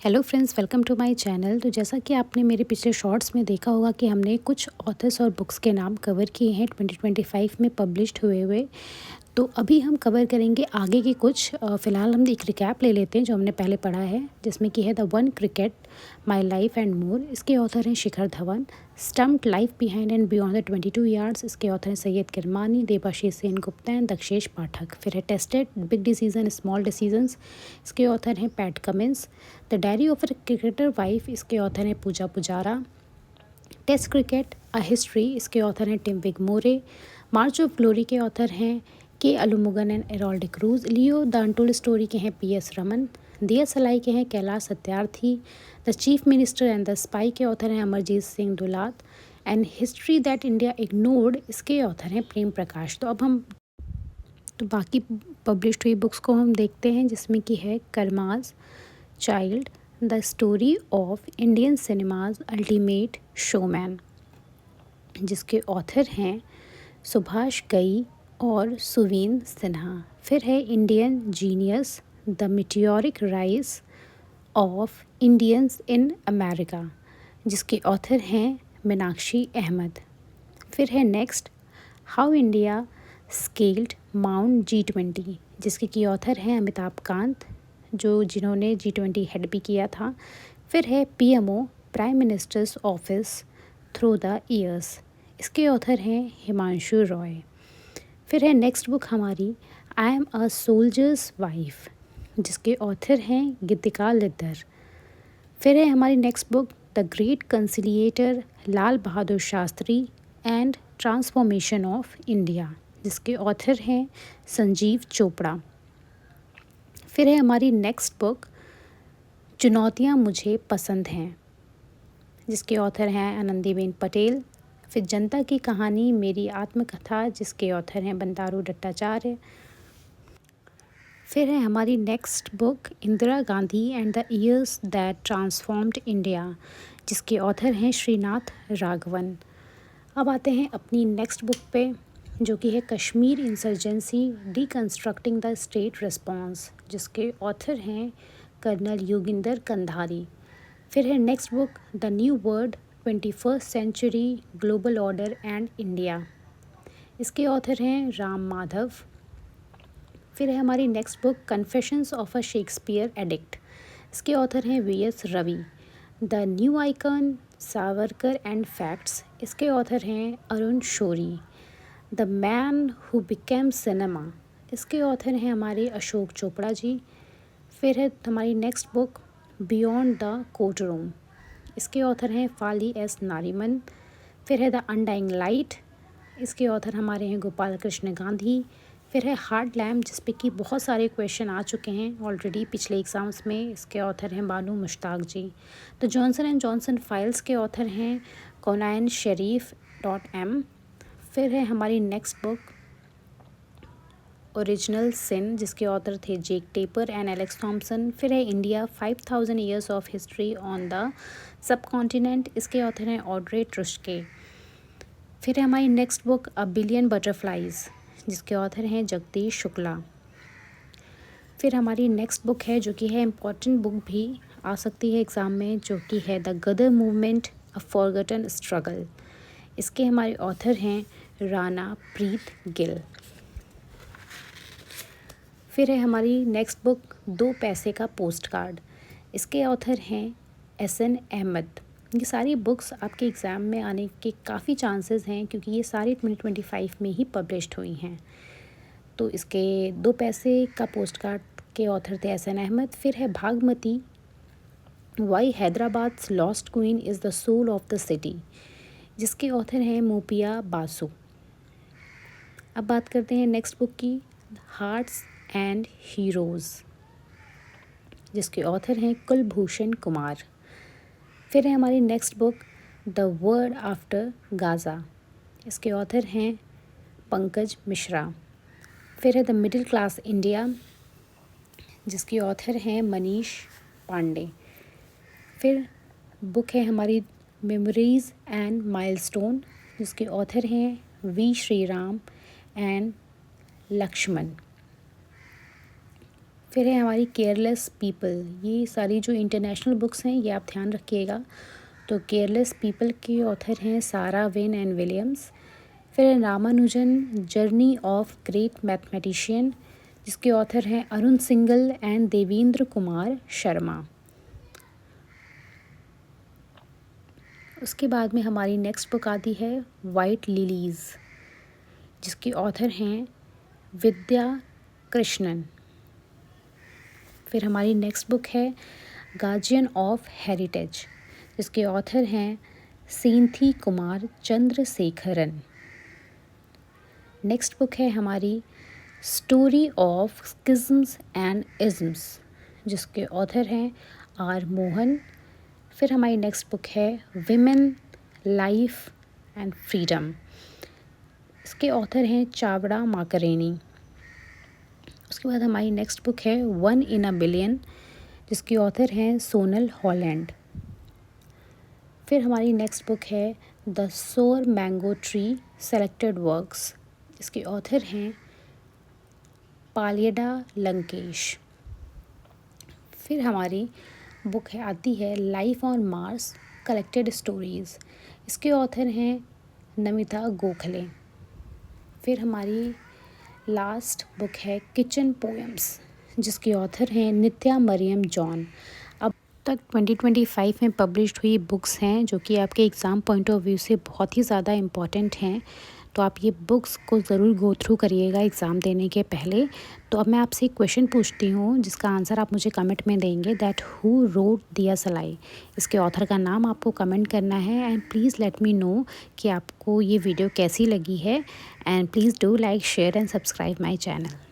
Hello friends, welcome to my channel. तो जैसा कि आपने मेरे पिछले शॉर्ट्स में देखा होगा कि हमने कुछ ऑथर्स और बुक्स के नाम कवर किए हैं 2025 में पब्लिश्ड हुए हुए। तो अभी हम कवर करेंगे आगे के कुछ। फ़िलहाल हम एक रिकैप ले लेते हैं जो हमने पहले पढ़ा है, जिसमें कि है the one cricket, my life and more. इसके ऑथर हैं Shikhar Dhawan. Stumped, life behind and beyond the 22 yards. इसके ऑथर हैं सैयद किरमानी, देबाशीष सेन गुप्ता एंड दक्षेश पाठक। फिर है tested, big decision, small decisions. इसके ऑथर हैं Pat Cummins. The diary of a cricketer wife. इसके author हैं Puja Pujara. Test cricket, a history. इसके ऑथर हैं Tim Wigmore. March of glory के ऑथर हैं K Alumugan and Errol D'Cruz. Leo the untold story के हैं पी.एस. रमन। दिया सलाई के हैं Kailash Satyarthi. The chief minister and the spy के ऑथर हैं Amarjit Singh Dulat. And history that India ignored, इसके ऑथर हैं प्रेम प्रकाश। तो अब हम बाकी पब्लिश्ड हुई बुक्स को हम देखते हैं, जिसमें कि है karma's child, the story of Indian cinema's ultimate showman, जिसके ऑथर हैं सुभाष गई और सुवीन सिन्हा। फिर है Indian genius, the meteoric rise of Indians in America, जिसके ऑथर हैं मीनाक्षी अहमद। फिर है next, how India scaled mount G20, जिसके की ऑथर हैं अमिताभ कांत, जिन्होंने G20 हेड भी किया था। फिर है PMO, prime minister's office through the years. इसके ऑथर हैं हिमांशु रॉय। फिर है नेक्स्ट बुक हमारी, I am a soldier's wife, जिसके ऑथर हैं गीतिका लिद्दर। फिर है हमारी next book, the great conciliator, Lal Bahadur Shastri and transformation of India, जिसके ऑथर हैं संजीव चोपड़ा। फिर है हमारी नेक्स्ट बुक, चुनौतियाँ मुझे पसंद हैं, जिसके ऑथर हैं आनंदीबेन पटेल। फिर जनता की कहानी, मेरी आत्मकथा, जिसके ऑथर हैं बंडारू दत्ताचार्य। फिर है हमारी next book, Indira Gandhi and the years that transformed India, जिसके ऑथर हैं श्रीनाथ राघवन। अब आते हैं अपनी नेक्स्ट बुक पे, जो कि है Kashmir insurgency, reconstructing the state response, जिसके ऑथर हैं कर्नल योगिंदर कंधारी। फिर है next book, the new world, 21st century, global order and India. इसके ऑथर हैं राम माधव। फिर है हमारी next book, confessions of a Shakespeare addict. इसके ऑथर हैं V.S. Ravi. The new icon, Savarkar and facts. इसके ऑथर हैं Arun Shourie. The man who became cinema. इसके ऑथर हैं हमारे अशोक चोपड़ा जी। फिर है हमारी next book, beyond the court room. इसके ऑथर हैं फाली एस नारीमन। फिर है द अनडाइंग लाइट। इसके ऑथर हमारे हैं गोपाल कृष्ण गांधी। फिर है हार्ड लैम्प, जिस पे कि बहुत सारे क्वेश्चन आ चुके हैं ऑलरेडी पिछले एग्ज़ाम्स में। इसके ऑथर हैं बानू मुश्ताक जी। तो जॉनसन एंड जॉनसन फाइल्स के ऑथर हैं कोनायन शरीफ .m। फिर है हमारी नेक्स्ट बुक, ओरिजिनल सिन, जिसके ऑथर थे जेक टेपर एंड एलेक्स थॉम्सन। फिर है India 5000 years of history on the sub continent. इसके ऑथर हैं ऑड्रे ट्रुस्के। फिर है हमारी next book, a billion butterflies, जिसके ऑथर हैं जगदीश शुक्ला। फिर हमारी नेक्स्ट बुक है, जो कि है इम्पॉर्टेंट बुक भी आ सकती है एग्ज़ाम में, जो कि है the Ghadar movement, a forgotten struggle. इसके हमारे ऑथर हैं राणा प्रीत गिल। फिर है हमारी नेक्स्ट बुक, दो पैसे का पोस्ट कार्ड। इसके ऑथर हैं SN अहमद। ये सारी बुक्स आपके एग्ज़ाम में आने के काफ़ी चांसेस हैं, क्योंकि ये सारी 2025 में ही पब्लिश्ड हुई हैं। तो इसके दो पैसे का पोस्ट कार्ड के ऑथर थे SN अहमद। फिर है Bhagmati, why Hyderabad's lost queen is the soul of the city, जिसके ऑथर हैं मोपिया बासु। अब बात करते हैं नेक्स्ट बुक की, हार्ट्स एंड हीरोज़, जिसके ऑथर हैं कुलभूषण कुमार। फिर है हमारी next book, the word after Gaza. इसके ऑथर हैं पंकज मिश्रा। फिर है द मिडिल क्लास इंडिया, जिसके ऑथर हैं मनीष पांडे। फिर बुक है हमारी मेमोरीज़ एंड माइलस्टोन, जिसके ऑथर हैं V. श्रीराम एंड लक्ष्मण। फिर है हमारी केयरलेस पीपल। ये सारी जो इंटरनेशनल बुक्स हैं ये आप ध्यान रखिएगा। तो केयरलेस पीपल के ऑथर हैं सारा वेन एंड विलियम्स। फिर है Ramanujan journey of great mathematician, जिसके ऑथर हैं अरुण सिंगल एंड देवेंद्र कुमार शर्मा। उसके बाद में हमारी नेक्स्ट बुक आती है वाइट लिलीज़, जिसके ऑथर हैं विद्या कृष्णन। फिर हमारी नेक्स्ट बुक है गार्जियन ऑफ हेरिटेज, जिसके ऑथर हैं सेंथी कुमार चंद्रशेखरन। नेक्स्ट बुक है हमारी स्टोरी ऑफ स्किज्म्स एंड इज़म्स, जिसके ऑथर हैं आर मोहन। फिर हमारी नेक्स्ट बुक है विमेन लाइफ एंड फ्रीडम, इसके ऑथर हैं चावड़ा माकरेनी। उसके बाद हमारी नेक्स्ट बुक है वन इन अ बिलियन, जिसके ऑथर हैं सोनल हॉलैंड। फिर हमारी नेक्स्ट बुक है द सोर मैंगो ट्री सेलेक्टेड वर्क्स, इसके ऑथर हैं पालियडा लंकेश। फिर हमारी बुक है आती है life on Mars collected stories, इसके ऑथर हैं नमिता गोखले। फिर हमारी लास्ट बुक है किचन पोएम्स, जिसके ऑथर हैं नित्या मरियम जॉन। अब तक 2025 में पब्लिश्ड हुई बुक्स हैं जो कि आपके एग्ज़ाम पॉइंट ऑफ व्यू से बहुत ही ज़्यादा इम्पॉर्टेंट हैं, तो आप ये बुक्स को ज़रूर गो थ्रू करिएगा एग्ज़ाम देने के पहले। तो अब मैं आपसे एक क्वेश्चन पूछती हूँ जिसका आंसर आप मुझे कमेंट में देंगे, दैट हु रोट दिया सलाई। इसके ऑथर का नाम आपको कमेंट करना है and please let me know कि आपको ये वीडियो कैसी लगी है and please do like share and subscribe my channel.